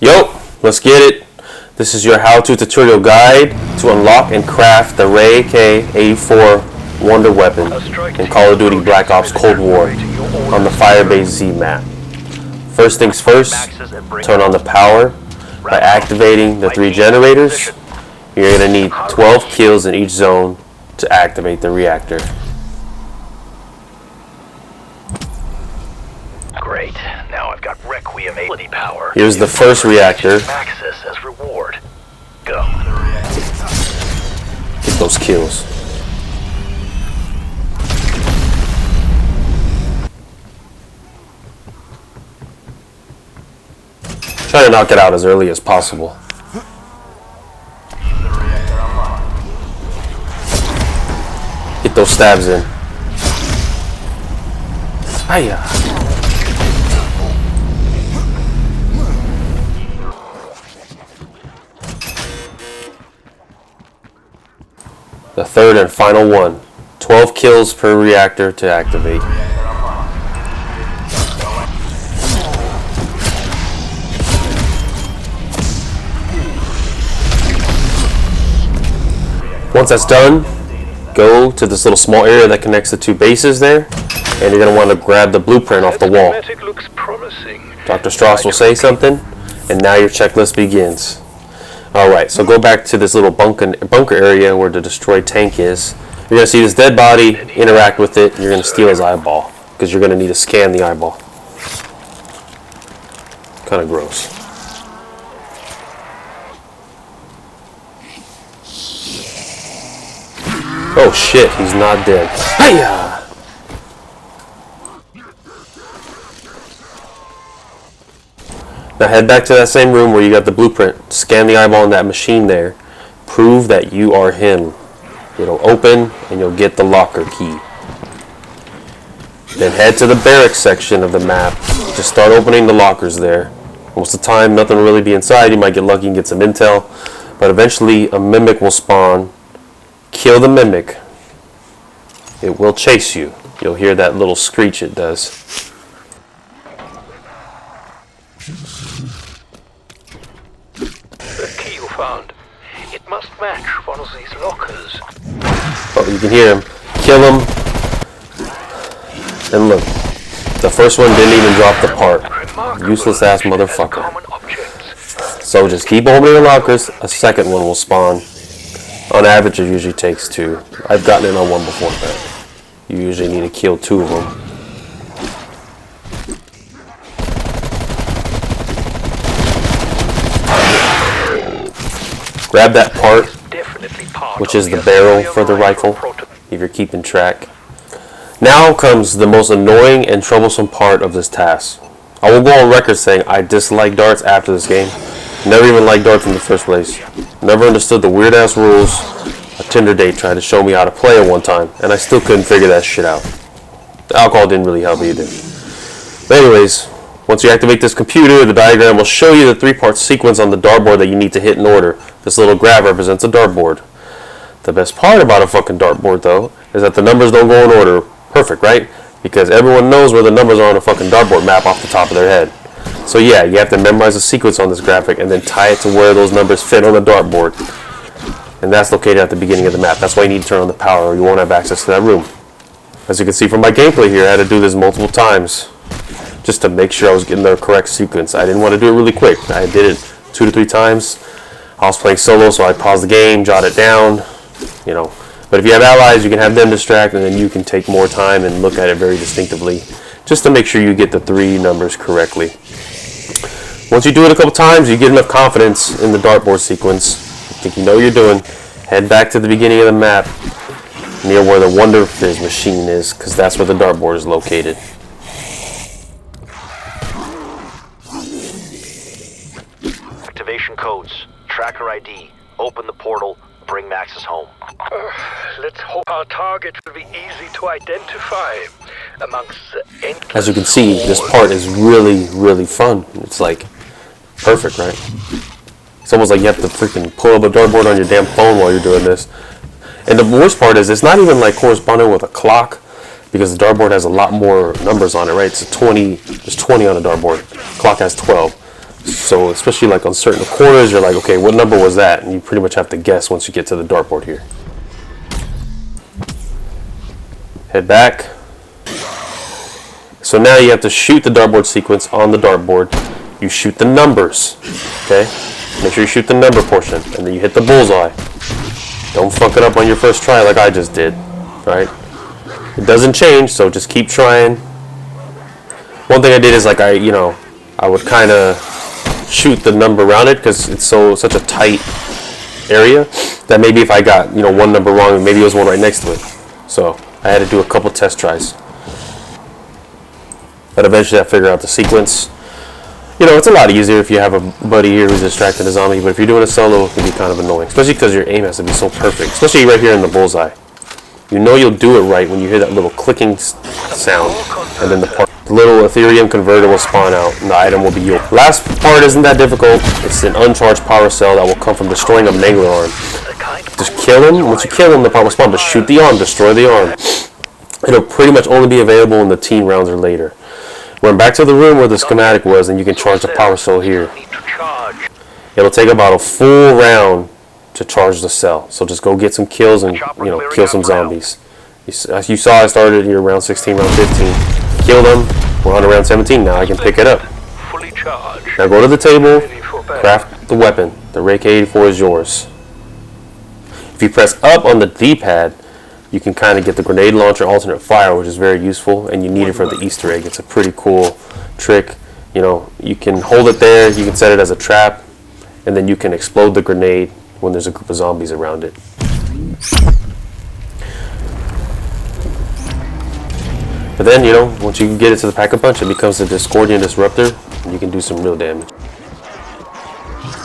Yo, let's get it. This is your how-to tutorial guide to unlock and craft the RAI K-84 Wonder Weapon in Call of Duty Black Ops Cold War on the Firebase Z map. First things first, turn on the power by activating the 3 generators. You're going to need 12 kills in each zone to activate the reactor. Great. Now I've got Requiem ability power. Here's the first reactor. Access as reward. Go. Get those kills. Try to knock it out as early as possible. Get those stabs in. Hiya. The third and final one. 12 kills per reactor to activate. Once that's done, go to this little small area that connects the 2 bases there, and you're going to want to grab the blueprint off the wall. Dr. Strauss will say something, and now your checklist begins. Alright, so go back to this little bunker area where the destroyed tank is. You're going to see this dead body, interact with it, and you're going to steal his eyeball, because you're going to need to scan the eyeball. Kind of gross. Oh shit, he's not dead. Hiya! Now head back to that same room where you got the blueprint. Scan the eyeball in that machine there. Prove that you are him. It'll open and you'll get the locker key. Then head to the barracks section of the map. Just start opening the lockers there. Most of the time nothing will really be inside. You might get lucky and get some intel. But eventually a mimic will spawn. Kill the mimic. It will chase you. You'll hear that little screech it does. The key you found. It must match one of these lockers. Oh, you can hear him. Kill him. And look. The first one didn't even drop the part. Useless ass motherfucker. So just keep opening the lockers. A second one will spawn. On average, it usually takes 2. I've gotten it on 1 before that. You usually need to kill 2 of them. Grab that part, which is the barrel for the rifle, if you're keeping track. Now comes the most annoying and troublesome part of this task. I will go on record saying I dislike darts after this game. Never even liked darts in the first place. Never understood the weird ass rules. A Tinder date tried to show me how to play it one time, and I still couldn't figure that shit out. The alcohol didn't really help either. But anyways, once you activate this computer, the diagram will show you the 3-part sequence on the dartboard that you need to hit in order. This little graph represents a dartboard. The best part about a fucking dartboard, though, is that the numbers don't go in order. Perfect, right? Because everyone knows where the numbers are on a fucking dartboard map off the top of their head. So yeah, you have to memorize the sequence on this graphic and then tie it to where those numbers fit on the dartboard. And that's located at the beginning of the map. That's why you need to turn on the power or you won't have access to that room. As you can see from my gameplay here, I had to do this multiple times just to make sure I was getting the correct sequence. I didn't want to do it really quick. I did it 2 to 3 times. I was playing solo, so I paused the game, jot it down, you know. But if you have allies, you can have them distract, and then you can take more time and look at it very distinctively, just to make sure you get the 3 numbers correctly. Once you do it a couple times, you get enough confidence in the dartboard sequence. You think you know what you're doing. Head back to the beginning of the map, near where the Wonder Fizz machine is, because that's where the dartboard is located. Activation codes. Tracker ID. Open the portal. Bring Maxis home. Let's hope our target will be easy to identify amongst the endless. As you can see, this part is really, really fun. It's like perfect, right? It's almost like you have to freaking pull up a dartboard on your damn phone while you're doing this. And the worst part is it's not even like corresponding with a clock, because the dartboard has a lot more numbers on it, right? It's 20, there's 20 on a dartboard. Clock has 12. So especially like on certain corners, you're like, okay, what number was that? And you pretty much have to guess once you get to the dartboard here. Head back. So now you have to shoot the dartboard sequence on the dartboard. You shoot the numbers, okay? Make sure you shoot the number portion, and then you hit the bullseye. Don't fuck it up on your first try like I just did, right? It doesn't change, so just keep trying. One thing I did is like I would kind of shoot the number around it because it's such a tight area that maybe if I got one number wrong, maybe it was one right next to it. So I had to do a couple test tries. But eventually I figured out the sequence. It's a lot easier if you have a buddy here who's distracting a zombie, but if you're doing a solo, it can be kind of annoying, especially because your aim has to be so perfect, especially right here in the bullseye. You'll do it right when you hear that little clicking sound, and then the little Ethereum converter will spawn out, and the item will be yours. Last part isn't that difficult. It's an uncharged power cell that will come from destroying a Mangler arm. Just kill him. Once you kill him, the power will spawn, but shoot the arm, destroy the arm. It'll pretty much only be available in the teen rounds or later. Run back to the room where the schematic was, and you can charge the power cell here. It'll take about a full round to charge the cell. So just go get some kills and kill some zombies. As you saw, I started here around 16, round 15. Killed them. We're on around 17 now. I can pick it up. Now go to the table, craft the weapon. The RAI K-84 is yours. If you press up on the D-pad, you can kind of get the grenade launcher alternate fire, which is very useful, and you need it for the Easter egg. It's a pretty cool trick. You can hold it there, you can set it as a trap, and then you can explode the grenade when there's a group of zombies around it. But then, once you get it to the pack-a-punch, it becomes a Discordian disruptor, and you can do some real damage.